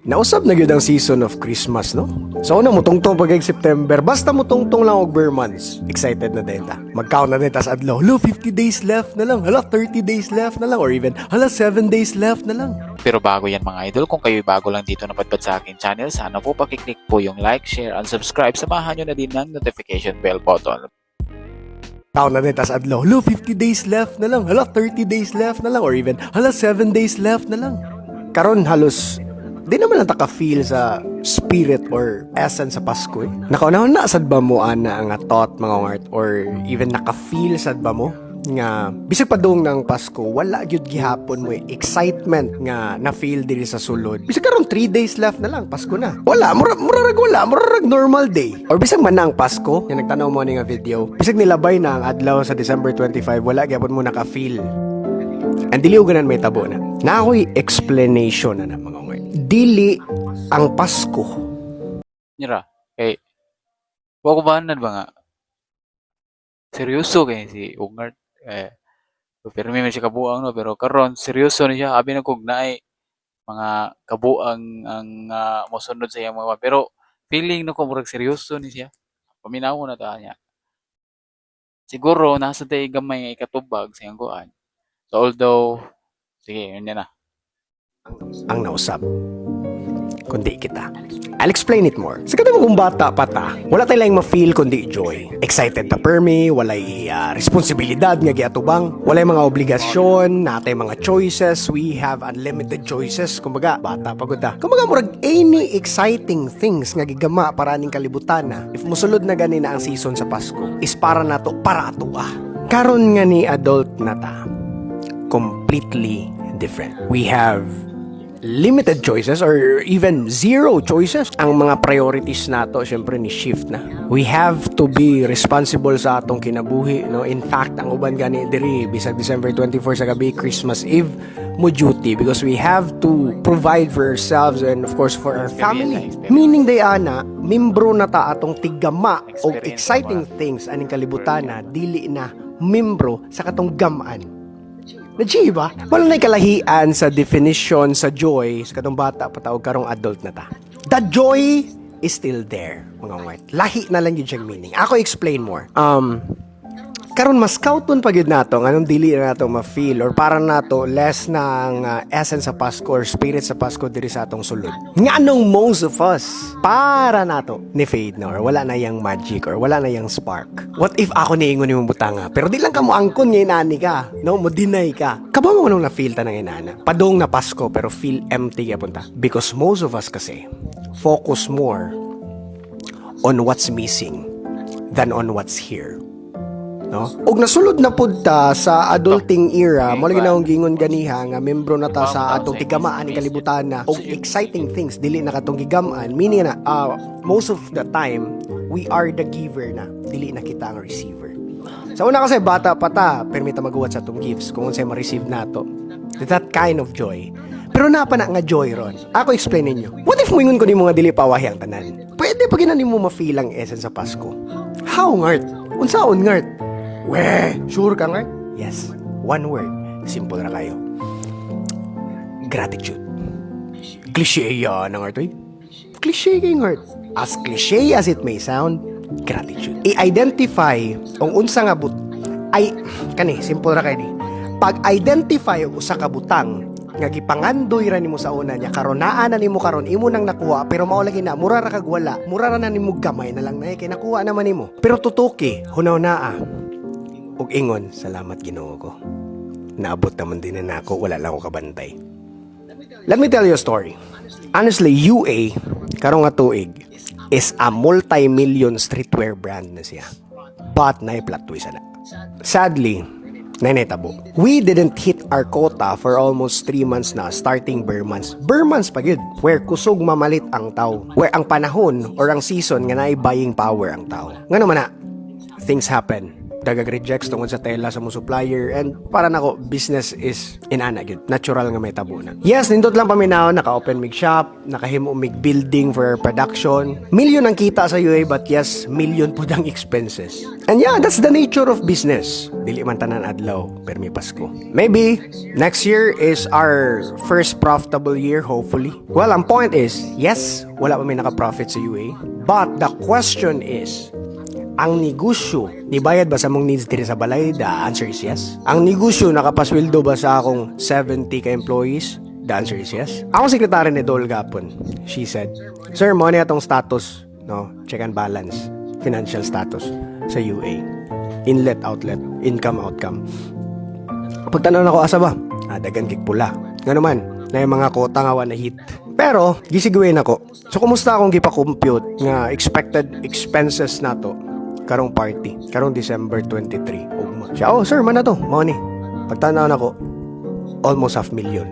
Nausab na gyud ang season of Christmas, no? So una mo tungtong pag September, basta mo tungtong lang og bare months. Excited na din ta. Mag-count na din tas adlaw. Hello, 50 days left na lang. Hala, 30 days left na lang or even hala 7 days left na lang. Pero bago yan mga idol, kung kayo bago lang dito napadpad sa aking channel, sana po pakiclick po yung like, share, and subscribe. Samahan nyo na din ng notification bell button. Count na din tas adlaw. Hello, 50 days left na lang. Hala, 30 days left na lang or even hala 7 days left na lang. Karon halos di naman lang taka-feel sa spirit or essence sa Pasko eh. Nakaunahon na sad ba mo ana ang thought mga art or even naka-feel sad ba mo nga bisag padung ng Pasko wala gyud gihapon mo excitement nga na-feel diri sa sulod. Bisag karon 3 days left na lang Pasko na. Wala murarag normal day. Or bisag man na ang Pasko, yung nagtanaw mo ni nga video. Bisag nilabay na ang adlaw sa December 25, wala gyapon mo naka-feel. Ang diliuganan may tabo na. Na ako'y explanation na mga ungay. Dili ang Pasko. Nira, kay wako ba nga? Seryoso kay si Ungart. Pero may siya kabuang no, pero karon seryoso ni siya. Abi na kog naay mga kabuang ang mosunod sa iyang mga pero feeling no ko murag seryoso ni siya. Paminaw na ta niya. Siguro nasa tay gamay nga ikatubag sa iyang kuan. So although sige, yun na. Ang nausap kundi kita. I'll explain it more. Sa kada kung bata pa ta, wala tayo lang ma-feel kundi joy. Excited ta permi, walay responsibilidad nga giatubang, walay mga obligasyon, natay mga choices, we have unlimited choices. Kumbaga, bata pa gud ta. Kumbaga murag any exciting things nga gigama para ning kalibutan na. If musulod na gani na ang season sa Pasko, is para nato para atua. Karon nga ni adult na ta, completely different. We have limited choices or even zero choices. Ang mga priorities nato syempre ni shift na. We have to be responsible sa atong kinabuhi, no? In fact, ang uban gani diri bisag December 24 sa gabi, Christmas Eve mo duty because we have to provide for ourselves and of course for our family. Meaning day ana, membro na ta atong tigama o exciting things aning kalibutan na dili na membro sa katong gamaan. Naji ba? Wala na'y kalahian sa definition sa joy sa katong bata patawag karong adult na ta. The joy is still there, mga ngart. Lahi na lang yun siyang meaning. Ako explain more. Karon mas kauton pa gyud nato anong dili na nato ma-feel or para nato less ng essence sa Pasko or spirit sa Pasko diri sa atong sulod. Nganong most of us para nato ni fade na or wala na yang magic or wala na yang spark. What if ako niingon ni mo butanga pero di lang ka mo angkon nga inani ka, no? Mo deny ka. Kaba mo nung na-feel ta ng inana. Padong na Pasko pero feel empty ka punta. Because most of us kasi focus more on what's missing than on what's here. No? Og nasulod na pud ta sa adulting era, mo lagi na gingon ganiha nga membro na ta sa atong tigamaan ni kalibutan na og exciting things dili na katong gigamaan, meaning na most of the time we are the giver na, dili na kita ang receiver. Sa una kasi bata pa ta, permita maguwat sa atong gifts kung unsay ma-receive nato. That kind of joy. Pero napa na nga joy ron. Ako explain ninyo. What if moingon ko ni mga dili pawahi ang tanan? Pwede pa ginan nimo ma-feel ang essence sa Pasko. How ngart? Unsaon ngart? Weh, sure ka nga? Yes, one word. Simple na kayo. Gratitude. Cliché yan ang art, eh? Cliché kayong art. As cliché as it may sound, gratitude. I-identify ang unsa nga simple na kayo ni. Pag-identify ang usa ka butang nga gipangandoy ra nimo sa una niya karonaan na nimo karon imo nang nakuha pero mao lagi na mura ra kag wala mura ra na nimo gamay na lang na kay nakuha naman nimo pero tutuki hunaw naa ug ingon, salamat Ginoo ko. Naabot naman din na ako, wala lang ako kabantay. Let me tell you a story. Honestly, UA, karong nga tuig, is a multi-million streetwear brand na siya. But na-plot twist na. Sadly, nanetabo. We didn't hit our quota for almost 3 months na, starting bare months. Bare months pa gid, where kusog mamalit ang tao. Where ang panahon or ang season nga naay buying power ang tao. Nga naman na, things happen. dagag rejects tungod sa tela sa mo supplier, and para nako business is inana gyud, natural nga may tabunan. Yes, nindot lang paminaw, naka-open mig shop, nakahimo mig building for production. Million ang kita sa UA, but yes, million pud ang expenses. And yeah, that's the nature of business. Dili man tanan adlaw, permi Pasko. Maybe next year is our first profitable year, hopefully. Well, ang point is, yes, wala pa may naka-profit sa UA. But the question is, ang negosyo, nibayad ba sa mong needs diri sa balay? The answer is yes. Ang negosyo, nakapasweldo ba sa akong 70 ka employees? The answer is yes. Ako sekretary ni Dol gapon. She said, "Sir, mo ni atong status, no? Check and balance, financial status sa UA. Inlet, outlet, income, outcome." Pagtanaw na ko, asa ba? Dagan kig pula. Nga naman, na yung mga kota nga na hit. Pero, gisigawin ako. So, kumusta akong gipa-compute nga expected expenses na to karong party, karong December 23. Ugma. Siya, oh sir, man na to, money. Pagtanaw na ko, almost 500,000.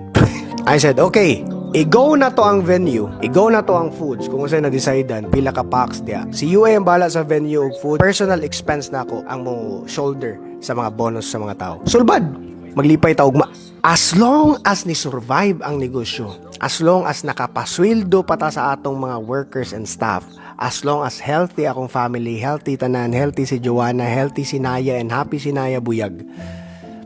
I said, okay, i-go na to ang venue, i-go na to ang foods, kung saan na-decidean, pila ka packs diya. Si UA ang bala sa venue og food, personal expense na ako ang mo shoulder sa mga bonus sa mga tao. Sulbad, maglipay ta ugma. As long as ni survive ang negosyo, as long as nakapasweldo pa ta sa atong mga workers and staff, as long as healthy akong family, healthy tanan, healthy si Joanna, healthy si Naya, and happy si Naya Buyag,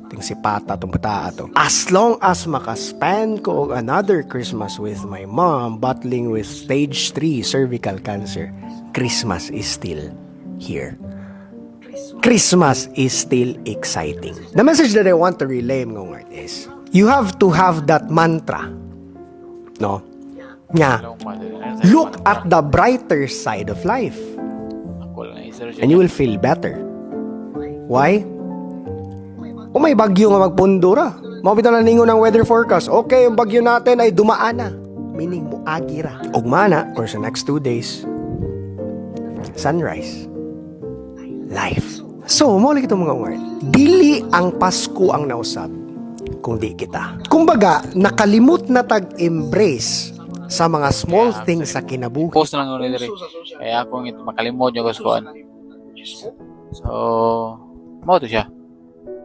ting si Pata, itong bata ato. As long as makaspend ko og another Christmas with my mom battling with stage 3 cervical cancer, Christmas is still here. Christmas is still exciting. The message that I want to relay mga is, you have to have that mantra, no? Nga, look at the brighter side of life and you will feel better. Why? Kung may bagyo nga magpundura, mabita na ningon ng weather forecast, okay, yung bagyo natin ay dumaan na, meaning muagira. Ugmana, or sa next 2 days, sunrise, life. So, maulit ito mga word. Dili ang Pasko ang nausab, kundi kita. Kumbaga, nakalimot na tag-embrace sa mga small things sa kinabuhi. Post na lang ulit rin. Kaya akong ito makalimod yung kuskuan. So, mo to siya.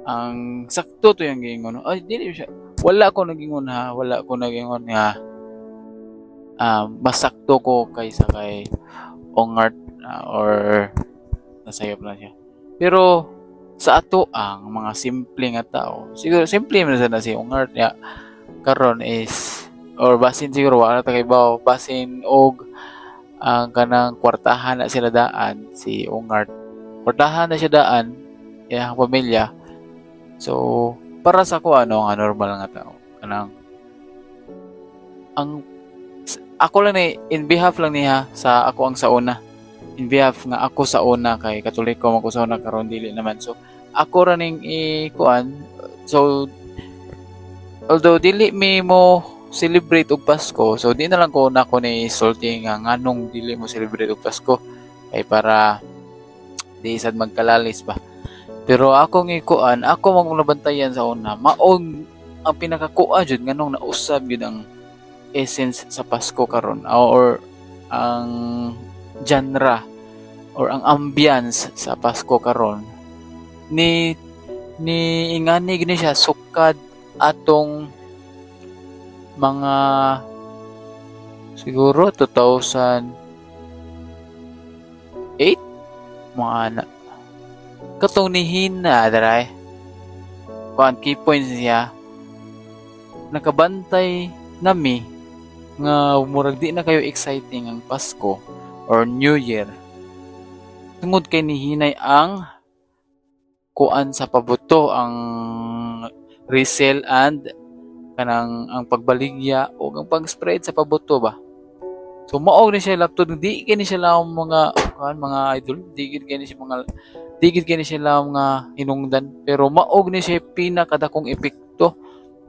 Ang sakto to yung gingon. Ay, dili siya. Wala ko nagingon ha. Wala ko nagingon nga. Mas sakto ko kaysa kay Ongart or nasayop na siya. Pero sa ato ang mga simple nga tao, siguro simple man na si Ongart niya karon is, or basin siguro wala ta kay bawo, basin og ang kanang kwartahan na sila daan si Ongart. Kwartahan na siya daan iyang pamilya. So para sa ko ano nga normal nga tao kanang ang ako lang ni in behalf lang niya sa ako ang sauna. In behalf nga ako sa una kay Katoliko man ko sa una karon dili naman. So ako ra ning ikuan. So although dili mi mo celebrate og Pasko, so di na lang ko nako ni sulti nga nganong dili mo celebrate og Pasko kay para di sad magkalalis ba. Pero ako ikuan, ako mong nabantayan sa una, maog ang pinakakuha jud nganong nausab jud ang essence sa Pasko karon or ang genre or ang ambience sa Pasko karon ni ingani gini siya sukad atong mga siguro 2008 mga anak katong ni Hina daray kuan key points niya nakabantay nami nga murag di na kayo exciting ang Pasko or New Year tungod kay nihinay ang kuan sa pabuto ang resale and kanang ang pagbaligya o ang pag-spread sa pabuto ba. So maog ni siya laptop di kini siya lang mga kuan mga idol di kini siya lang mga hinungdan pero maog ni siya pinakadakong epekto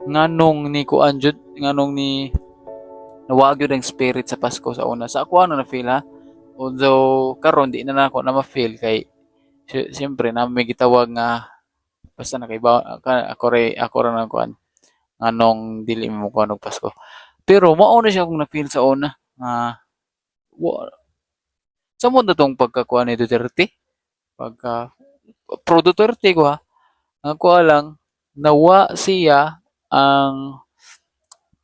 nganong ni kuan jud nganong ni nawag yun ang spirit sa Pasko sa una. Sa ako ano na feel ha. Although karon di na ako na ma-feel kay siyempre na may gitawag nga basta na kay ako ra nang kuan anong dili mo kuan og Pasko. Pero mao na siya kung na-feel sa una nga sa mo na tong pagkakuan ni Duterte pagka pro Duterte ko ha. Ang ko lang nawa siya ang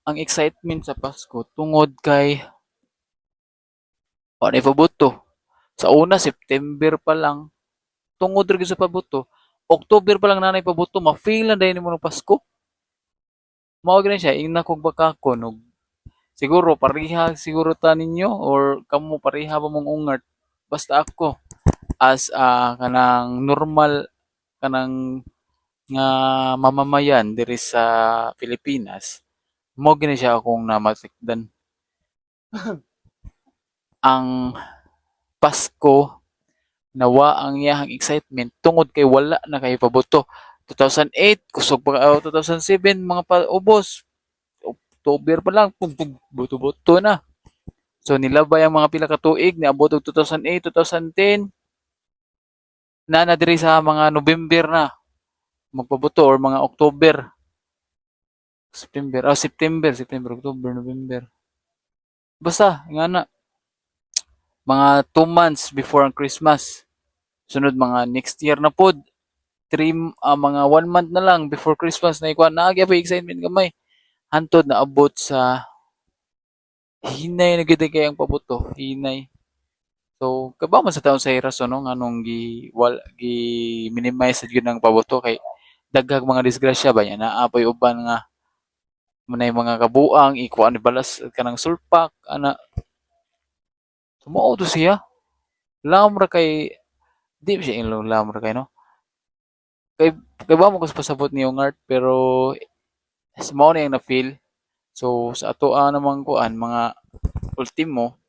ang excitement sa Pasko tungod kay ano ipabuto. Sa una September pa lang tungod rin sa pabuto. October pa lang nanay pabuto, ma-feel na dahil mo ng Pasko. Mao gani siya, ing nakog baka ko siguro pareha siguro ta ninyo or kamo pareha ba mong ungart. Basta ako as kanang normal kanang nga mamamayan diri sa Pilipinas, mo gani siya akong namatikdan. Ang Pasko nawa ang iyahang excitement tungod kay wala na kay paboto. 2008 kusog pa 2007 mga paubos. October pa lang pug pug boto-boto na. So nilabay ang mga pila ka tuig niabot og 2008, 2010 na diri sa mga November na magpaboto or mga October, September, October, November. Basta nga na mga 2 months before ang Christmas. Sunod mga next year na pod. Mga 1 month na lang before Christmas na ikuan na pa excitement gamay. Hantod na abot sa hinay na gid kay ang paboto, hinay. So, kaba man sa taon sa rason no nganong gi minimize sa gyud ang paboto kay daghang mga disgrasya ba niya naapoy uban nga manay mga kabuang ikuan ni balas kanang sulpak ana sumao to siya lam ra kay di ba siya inlo lam ra kay no kay kay ba mo ko sa pasabot ni yung art pero mao na yung na feel so sa ato namang kuan mga ultimo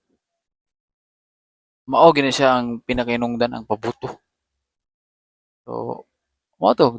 mao gini siya ang pinakainungdan ang paboto so mo to